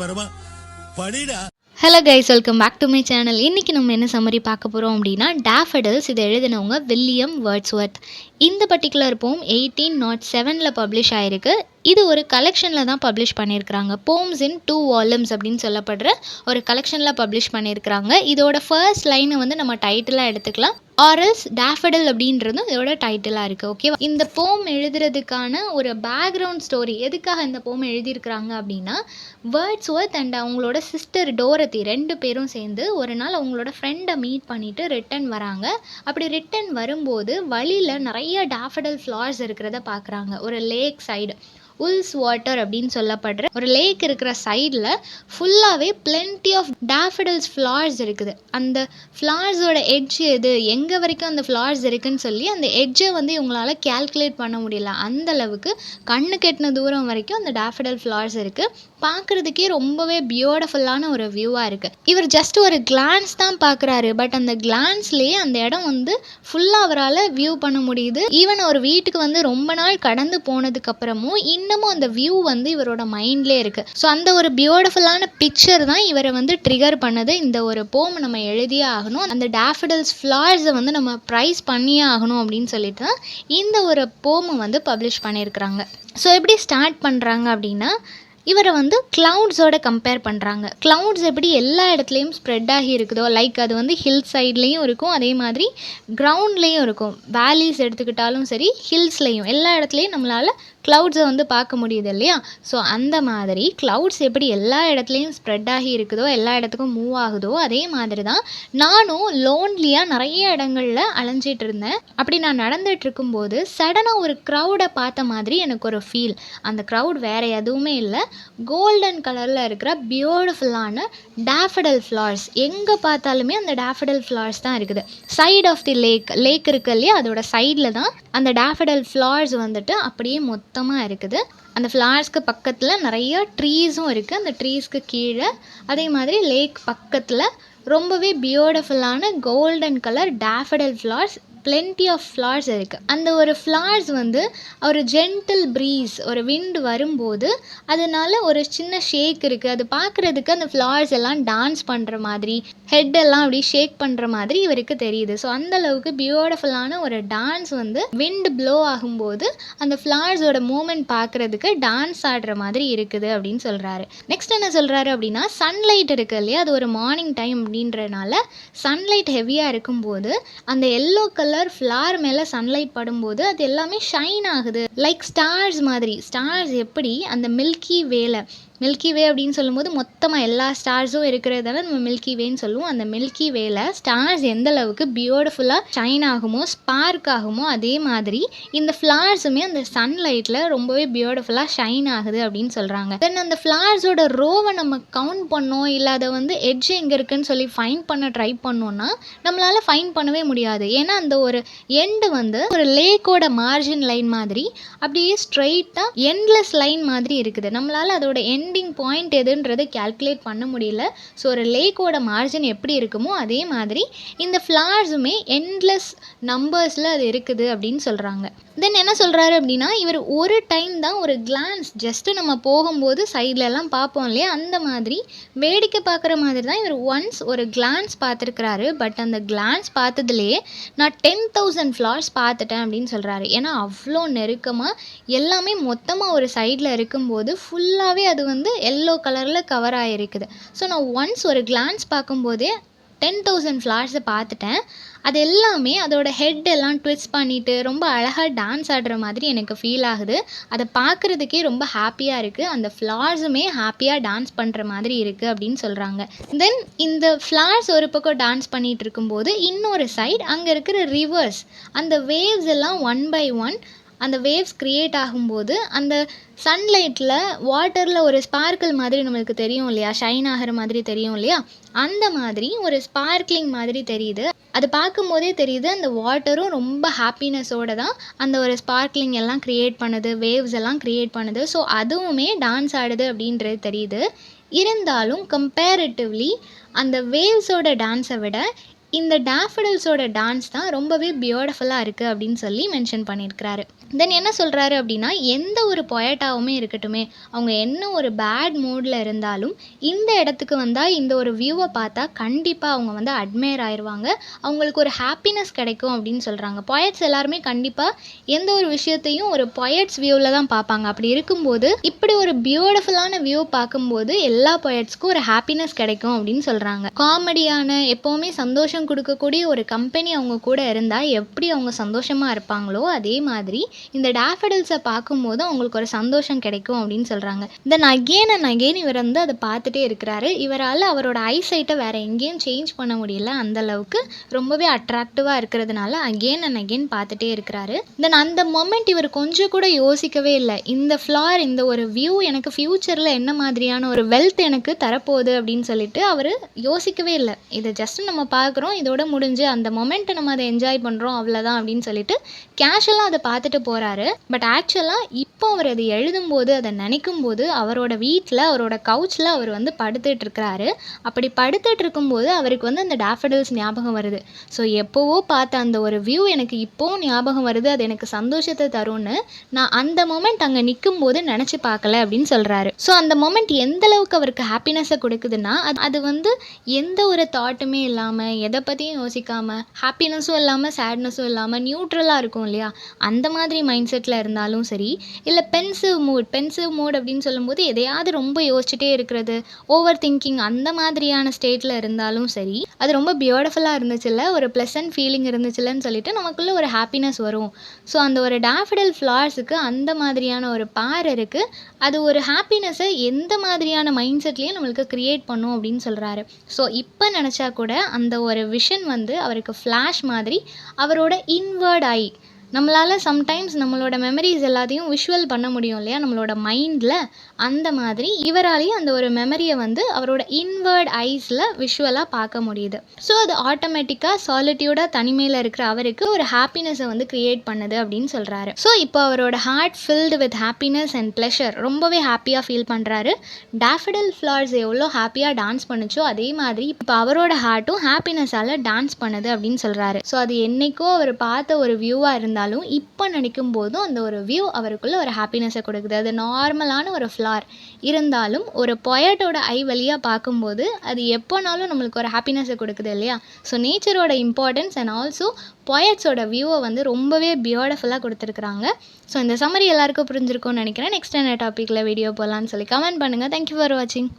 பரமா படிடா. Hello guys, welcome back to my channel. இன்றைக்கி நம்ம என்ன சம்மரி பார்க்க போகிறோம் அப்படின்னா, டேஃபடில்ஸ். இதை எழுதினவங்க வில்லியம் வேர்ட்ஸ்வொர்த். இந்த பர்டிகுலர் போம் 1807 பப்ளிஷ் ஆகிருக்கு. இது ஒரு கலெக்ஷனில் தான் பப்ளிஷ் பண்ணியிருக்கிறாங்க. போம்ஸ் இன் 2 வால்யூம்ஸ் அப்படின்னு சொல்லப்படுற ஒரு கலெக்ஷனில் பப்ளிஷ் பண்ணியிருக்கிறாங்க. இதோட ஃபர்ஸ்ட் லைனை வந்து நம்ம டைட்டிலாக எடுத்துக்கலாம். ஆரல்ஸ் டேஃபடில் அப்படின்றதும் இதோட டைட்டிலாக இருக்குது. ஓகேவா? இந்த போம் எழுதுறதுக்கான ஒரு பேக்ரவுண்ட் ஸ்டோரி, எதுக்காக இந்த போம் எழுதியிருக்கிறாங்க அப்படின்னா, வேர்ட்ஸ்வொர்த் அண்ட் அவங்களோட சிஸ்டர் டோரத்தி 2 பேரும் சேர்ந்து ஒரு நாள் அவங்களோட ஃப்ரெண்டை மீட் பண்ணிவிட்டு ரிட்டன் வராங்க. அப்படி ரிட்டன் வரும்போது வழியில் நிறைய டேஃபடில் ஃப்ளார்ஸ் இருக்கிறத பார்க்குறாங்க. ஒரு லேக் சைடு, உல்ஸ் வாட்டர் அப்படின்னு சொல்லப்படுற ஒரு லேக் இருக்கிற சைடில் ஃபுல்லாகவே பிளென்டி ஆஃப் டேஃபடில்ஸ் ஃப்ளார்ஸ் இருக்குது. அந்த ஃப்ளார்ஸோட எட்ஜ் எங்கே வரைக்கும் அந்த ஃப்ளார்ஸ் இருக்குதுன்னு சொல்லி அந்த எட்ஜை வந்து இவங்களால் கேல்குலேட் பண்ண முடியல. அந்தளவுக்கு கண்ணு கெட்டின தூரம் வரைக்கும் அந்த டேஃபடில் ஃப்ளார்ஸ் இருக்குது. பார்க்குறதுக்கே ரொம்பவே பியூட்டிஃபுல்லான ஒரு வியூவாக இருக்குது. இவர் ஜஸ்ட் ஒரு கிளான்ஸ் தான் பார்க்குறாரு. பட் அந்த கிளான்ஸ்லேயே அந்த இடம் வந்து ஃபுல்லாக அவரால் வியூ பண்ண முடியுது. ஈவன் ஒரு வீட்டுக்கு வந்து ரொம்ப நாள் கடந்து போனதுக்கப்புறமும் இன்னமும் அந்த வியூ வந்து இவரோட மைண்ட்லேயே இருக்குது. ஸோ அந்த ஒரு பியூட்டிஃபுல்லான பிக்சர் தான் இவரை வந்து ட்ரிகர் பண்ணது. இந்த ஒரு போம் நம்ம எழுதியே ஆகணும், அந்த டேஃபடில்ஸ் ஃப்ளார்ஸை வந்து நம்ம ப்ரைஸ் பண்ணியே ஆகணும் அப்படின்னு சொல்லிட்டு தான் இந்த ஒரு போமை வந்து பப்ளிஷ் பண்ணியிருக்கிறாங்க. ஸோ எப்படி ஸ்டார்ட் பண்ணுறாங்க அப்படின்னா, இவரை வந்து க்ளவுட்ஸோட கம்பேர் பண்ணுறாங்க. க்ளவுட்ஸ் எப்படி எல்லா இடத்துலையும் ஸ்ப்ரெட் ஆகி இருக்குதோ, லைக் அது வந்து ஹில் சைட்லேயும் இருக்கும், அதே மாதிரி கிரவுண்ட்லேயும் இருக்கும். வேலிஸ் எடுத்துக்கிட்டாலும் சரி, ஹில்ஸ்லேயும் எல்லா இடத்துலையும் நம்மளால் க்ளவுட்ஸை வந்து பார்க்க முடியுது இல்லையா? ஸோ அந்த மாதிரி க்ளவுட்ஸ் எப்படி எல்லா இடத்துலையும் ஸ்ப்ரெட் ஆகி இருக்குதோ, எல்லா இடத்துக்கும் மூவ் ஆகுதோ, அதே மாதிரி தான் நானும் லோன்லியாக நிறைய இடங்களில் அலைஞ்சிட்டு இருந்தேன். அப்படி நான் நடந்துட்டு இருக்கும்போது சடனாக ஒரு க்ரௌடை பார்த்த மாதிரி எனக்கு ஒரு ஃபீல். அந்த க்ரௌட் வேறு எதுவுமே இல்லை, கோல்டன் கலரில் இருக்கிற பியூட்டிஃபுல்லான டேஃபடில் ஃப்ளார்ஸ். எங்கே பார்த்தாலுமே அந்த டேஃபடில் ஃப்ளார்ஸ் தான் இருக்குது. சைட் ஆஃப் தி லேக் இருக்கு இல்லையா, அதோட சைடில் தான் அந்த டேஃபடில் ஃப்ளார்ஸ் வந்துட்டு அப்படியே மொத்தமாக இருக்குது. அந்த ஃப்ளார்ஸ்க்கு பக்கத்தில் நிறைய ட்ரீஸும் இருக்குது. அந்த ட்ரீஸ்க்கு கீழே அதே மாதிரி லேக் பக்கத்தில் ரொம்பவே பியூட்டிஃபுல்லான golden colour daffodil flowers, plenty of flowers இருக்குது. அந்த ஒரு ஃப்ளார்ஸ் வந்து ஒரு ஜென்டில் ப்ரீஸ், ஒரு விண்ட் வரும்போது அதனால் ஒரு சின்ன ஷேக் இருக்குது. அது பார்க்குறதுக்கு அந்த ஃப்ளார்ஸ் எல்லாம் டான்ஸ் பண்ணுற மாதிரி, ஹெட் எல்லாம் அப்படி ஷேக் பண்ணுற மாதிரி இவருக்கு தெரியுது. ஸோ அந்தளவுக்கு பியூட்டிஃபுல்லான ஒரு டான்ஸ் வந்து விண்ட் ப்ளோ ஆகும்போது அந்த ஃப்ளார்ஸோட மூமெண்ட் பார்க்குறதுக்கு டான்ஸ் ஆடுற மாதிரி இருக்குது அப்படின்னு சொல்கிறாரு. நெக்ஸ்ட் என்ன சொல்கிறாரு அப்படின்னா, சன்லைட் இருக்குது இல்லையா, அது ஒரு மார்னிங் டைம் அப்படின்றனால சன்லைட் ஹெவியாக இருக்கும்போது அந்த எல்லோ கலர் ஃப்ளார் மேலே சன்லைட் படும்போது அது எல்லாமே ஷைன் ஆகுது, லைக் ஸ்டார்ஸ் மாதிரி. ஸ்டார்ஸ் எப்படி அந்த மில்கி வே அப்படின்னு சொல்லும்போது மொத்தமாக எல்லா ஸ்டார்ஸும் இருக்கிறதால நம்ம மில்கி வேன்னு சொல்லுவோம். அந்த மில்கி வேல ஸ்டார்ஸ் எந்த அளவுக்கு பியூட்டிஃபுல்லாக ஷைன் ஆகுமோ, ஸ்பார்க் ஆகுமோ, அதே மாதிரி இந்த ஃப்ளார்ஸுமே அந்த சன்லைட்டில் ரொம்பவே பியூட்டிஃபுல்லாக ஷைன் ஆகுது அப்படின்னு சொல்கிறாங்க. தென் அந்த ஃப்ளார்ஸோட ரோவை நம்ம கவுண்ட் பண்ணோம், இல்லை அதை வந்து எட்ஜ் எங்கே இருக்குன்னு சொல்லி ஃபைண்ட் பண்ண ட்ரை பண்ணோன்னா நம்மளால் ஃபைண்ட் பண்ணவே முடியாது. ஏன்னா அந்த ஒரு எண்டு வந்து ஒரு லேக்கோட மார்ஜின் லைன் மாதிரி அப்படியே ஸ்ட்ரெயிட்டாக எண்ட்லெஸ் லைன் மாதிரி இருக்குது. நம்மளால் அதோட எண்டிங் பாயிண்ட் எதுன்றதை கேல்குலேட் பண்ண முடியல. ஸோ ஒரு லேக்கோட மார்ஜின் எப்படி இருக்குமோ அதே மாதிரி இந்த ஃப்ளார்ஸுமே எண்ட்லெஸ் நம்பர்ஸில் அது இருக்குது அப்படின்னு சொல்கிறாங்க. தென் என்ன சொல்கிறாரு அப்படின்னா, இவர் ஒரு டைம் தான் ஒரு கிளான்ஸ், ஜஸ்ட்டு நம்ம போகும்போது சைட்லலாம் பார்ப்போம் இல்லையா, அந்த மாதிரி வேடிக்கை பார்க்குற மாதிரி தான் இவர் ஒன்ஸ் ஒரு கிளான்ஸ் பார்த்துருக்கிறாரு. பட் அந்த கிளான்ஸ் பார்த்ததுலேயே நான் 10,000 ஃப்ளார்ஸ் பார்த்துட்டேன் அப்படின்னு சொல்கிறாரு. ஏன்னா அவ்வளோ நெருக்கமாக எல்லாமே மொத்தமாக ஒரு சைடில் இருக்கும்போது ஃபுல்லாகவே அது வந்து எல்லோ கலரில் கவர் ஆகிருக்குது. ஸோ நான் ஒன்ஸ் ஒரு கிளான்ஸ் பார்க்கும்போதே 10,000 ஃப்ளார்ஸை பார்த்துட்டேன். அது எல்லாமே அதோட ஹெட் எல்லாம் ட்விஸ்ட் பண்ணிவிட்டு ரொம்ப அழகாக டான்ஸ் ஆடுற மாதிரி எனக்கு ஃபீல் ஆகுது. அதை பார்க்குறதுக்கே ரொம்ப ஹாப்பியாக இருக்குது. அந்த ஃப்ளார்ஸுமே ஹாப்பியாக டான்ஸ் பண்ணுற மாதிரி இருக்குது அப்படின்னு சொல்கிறாங்க. தென் இந்த ஃப்ளார்ஸ் ஒரு பக்கம் டான்ஸ் பண்ணிகிட்டு இருக்கும்போது இன்னொரு சைடு அங்கே இருக்கிற ரிவர்ஸ், அந்த வேவ்ஸ் எல்லாம் ஒன் பை ஒன் அந்த வேவ்ஸ் க்ரியேட் ஆகும்போது அந்த சன்லைட்டில் வாட்டரில் ஒரு ஸ்பார்க்கிள் மாதிரி நம்மளுக்கு தெரியும் இல்லையா, ஷைன் ஆகிற மாதிரி தெரியும் இல்லையா, அந்த மாதிரி ஒரு ஸ்பார்க்லிங் மாதிரி தெரியுது. அது பார்க்கும்போதே தெரியுது அந்த வாட்டரும் ரொம்ப ஹாப்பினஸோடு தான் அந்த ஒரு ஸ்பார்க்லிங் எல்லாம் க்ரியேட் பண்ணுது, வேவ்ஸ் எல்லாம் க்ரியேட் பண்ணுது. ஸோ அதுவுமே டான்ஸ் ஆடுது அப்படின்றது தெரியுது. இருந்தாலும் கம்பேரிட்டிவ்லி அந்த வேவ்ஸோட டான்ஸை விட இந்த டேஃபடில்ஸோட டான்ஸ் தான் ரொம்பவே பியூட்டிஃபுல்லாக இருக்குது அப்படின்னு சொல்லி மென்ஷன் பண்ணியிருக்கிறாரு. தென் என்ன சொல்கிறாரு அப்படின்னா, எந்த ஒரு பொயட்டாவுமே இருக்கட்டுமே, அவங்க என்ன ஒரு பேட் மூடில் இருந்தாலும் இந்த இடத்துக்கு வந்தால் இந்த ஒரு வியூவை பார்த்தா கண்டிப்பாக அவங்க வந்து அட்மையர் ஆயிடுவாங்க, அவங்களுக்கு ஒரு ஹாப்பினஸ் கிடைக்கும் அப்படின்னு சொல்கிறாங்க. பொயட்ஸ் எல்லாருமே கண்டிப்பாக எந்த ஒரு விஷயத்தையும் ஒரு பொயட்ஸ் வியூவில் தான் பார்ப்பாங்க. அப்படி இருக்கும்போது இப்படி ஒரு பியூட்டிஃபுல்லான வியூ பார்க்கும்போது எல்லா பொயட்ஸ்க்கும் ஒரு ஹாப்பினஸ் கிடைக்கும் அப்படின்னு சொல்கிறாங்க. காமெடியான எப்போவுமே சந்தோஷம் கொடுக்கக்கூடிய ஒரு கம்பெனி அவங்க கூட இருந்தால் எப்படி அவங்க சந்தோஷமாக இருப்பாங்களோ அதே மாதிரி இந்த டேஃபடில்ஸை பார்க்கும்போது அவங்களுக்கு ஒரு சந்தோஷம் கிடைக்கும் அப்படின்னு சொல்கிறாங்க. தென் அகெயின் அண்ட் அகெயின் இவர் வந்து அதை பார்த்துட்டே இருக்கிறாரு. இவரால் அவரோட ஐசைட்டை வேறு எங்கேயும் சேஞ்ச் பண்ண முடியல, அந்த அளவுக்கு ரொம்பவே அட்ராக்டிவாக இருக்கிறதுனால அகெயின் அண்ட் அகெயின் பார்த்துட்டே இருக்கிறாரு. தென் அந்த மொமெண்ட் இவர் கொஞ்சம் கூட யோசிக்கவே இல்லை, இந்த ஃப்ளார் இந்த ஒரு வியூ எனக்கு ஃப்யூச்சரில் என்ன மாதிரியான ஒரு வெல்த் எனக்கு தரப்போகுது அப்படின்னு சொல்லிட்டு அவர் யோசிக்கவே இல்லை. இதை ஜஸ்ட் நம்ம பார்க்குறோம், இதோட முடிஞ்சு அந்த மொமெண்ட்டை நம்ம அதை என்ஜாய் பண்ணுறோம் அவ்வளோதான் அப்படின்னு சொல்லிட்டு கேஷுவலாக அதை பார்த்துட்டு போகிறாரு. பட் ஆக்சுவலாக இப்போ அவர் அதை எழுதும்போது அதை நினைக்கும் போது அவரோட வீட்டில் அவரோட கவுச்சில் அவர் வந்து படுத்துட்டு இருக்கிறாரு. அப்படி படுத்துட்டு இருக்கும்போது அவருக்கு வந்து அந்த டேஃபடில்ஸ் ஞாபகம் வருது. ஸோ எப்போவோ பார்த்த அந்த ஒரு வியூ எனக்கு இப்போவும் ஞாபகம் வருது, அது எனக்கு சந்தோஷத்தை தரும்னு நான் அந்த மொமெண்ட் அங்கே நிற்கும் போது நினச்சி பார்க்கல அப்படின்னு சொல்கிறாரு. ஸோ அந்த மொமெண்ட் எந்த அளவுக்கு அவருக்கு ஹாப்பினஸை கொடுக்குதுன்னா அது வந்து எந்த ஒரு தாட்டுமே இல்லாமல் எதை பற்றியும் யோசிக்காமல் ஹாப்பினஸும் இல்லாமல் சேட்னஸும் இல்லாமல் நியூட்ரலாக இருக்கும் இல்லையா, அந்த மாதிரி மைண்ட் செட்டில் இருந்தாலும் சரி, இல்லை பென்சிவ் மூட் அப்படின்னு சொல்லும்போது எதையாவது ரொம்ப யோசிச்சுட்டே இருக்கிறது, ஓவர் திங்கிங் அந்த மாதிரியான ஸ்டேட்டில் இருந்தாலும் சரி, அது ரொம்ப பியூட்டிஃபுல்லாக இருந்துச்சுல்ல, ஒரு ப்ளசன்ட் ஃபீலிங் இருந்துச்சுல்லன்னு சொல்லிட்டு நமக்குள்ளே ஒரு ஹாப்பினஸ் வரும். ஸோ அந்த ஒரு டேஃபடில் ஃப்ளார்ஸுக்கு அந்த மாதிரியான ஒரு பவர் இருக்குது. அது ஒரு ஹாப்பினஸை எந்த மாதிரியான மைண்ட் செட்லேயும் நம்மளுக்கு க்ரியேட் பண்ணும் அப்படின்னு சொல்கிறாரு. ஸோ இப்போ நினச்சா கூட அந்த ஒரு விஷன் வந்து அவருக்கு ஃப்ளாஷ் மாதிரி அவரோட இன்வர்ட் ஐ, நம்மளால் சம்டைம்ஸ் நம்மளோட மெமரிஸ் எல்லாத்தையும் விஷுவல் பண்ண முடியும் இல்லையா நம்மளோட மைண்டில், அந்த மாதிரி இவராலேயும் அந்த ஒரு மெமரியை வந்து அவரோட இன்வர்ட் ஐஸில் விஷுவலாக பார்க்க முடியுது. ஸோ அது ஆட்டோமேட்டிக்காக சாலிட்யூடாக தனிமையில் இருக்கிற அவருக்கு ஒரு ஹாப்பினஸை வந்து க்ரியேட் பண்ணுது அப்படின்னு சொல்கிறாரு. ஸோ இப்போ அவரோட heart filled with happiness and pleasure, ரொம்பவே ஹாப்பியாக ஃபீல் பண்ணுறாரு. டேஃபடில் ஃப்ளார்ஸ் எவ்வளோ ஹாப்பியாக டான்ஸ் பண்ணுச்சோ அதே மாதிரி இப்போ அவரோட ஹார்ட்டும் ஹாப்பினஸால் டான்ஸ் பண்ணுது அப்படின்னு சொல்கிறாரு. ஸோ அது என்னைக்கோ அவர் பார்த்த ஒரு வியூவாக இருந்தாலும் இப்போ நினைக்கும் போதும் அந்த ஒரு வியூ அவருக்குள்ள ஒரு ஹாப்பினஸை கொடுக்குது. அது நார்மலான ஒரு ஃப்ளார் இருந்தாலும் ஒரு பொயட்டோட ஐ வழியாக பார்க்கும்போது அது எப்போனாலும் நம்மளுக்கு ஒரு ஹாப்பினஸை கொடுக்குது இல்லையா. ஸோ நேச்சரோட இம்பார்ட்டன்ஸ் அண்ட் ஆல்சோ பொயட்ஸோட வியூவை வந்து ரொம்பவே பியூட்டிஃபுல்லாக கொடுத்துருக்குறாங்க. ஸோ இந்த சம்மரி எல்லாருக்கும் புரிஞ்சிருக்கும்னு நினைக்கிறேன். நெக்ஸ்ட் என்ன டாப்பிக்கில் வீடியோ போகலான்னு சொல்லி கமெண்ட் பண்ணுங்கள். தேங்க்யூ ஃபார் வாட்சிங்.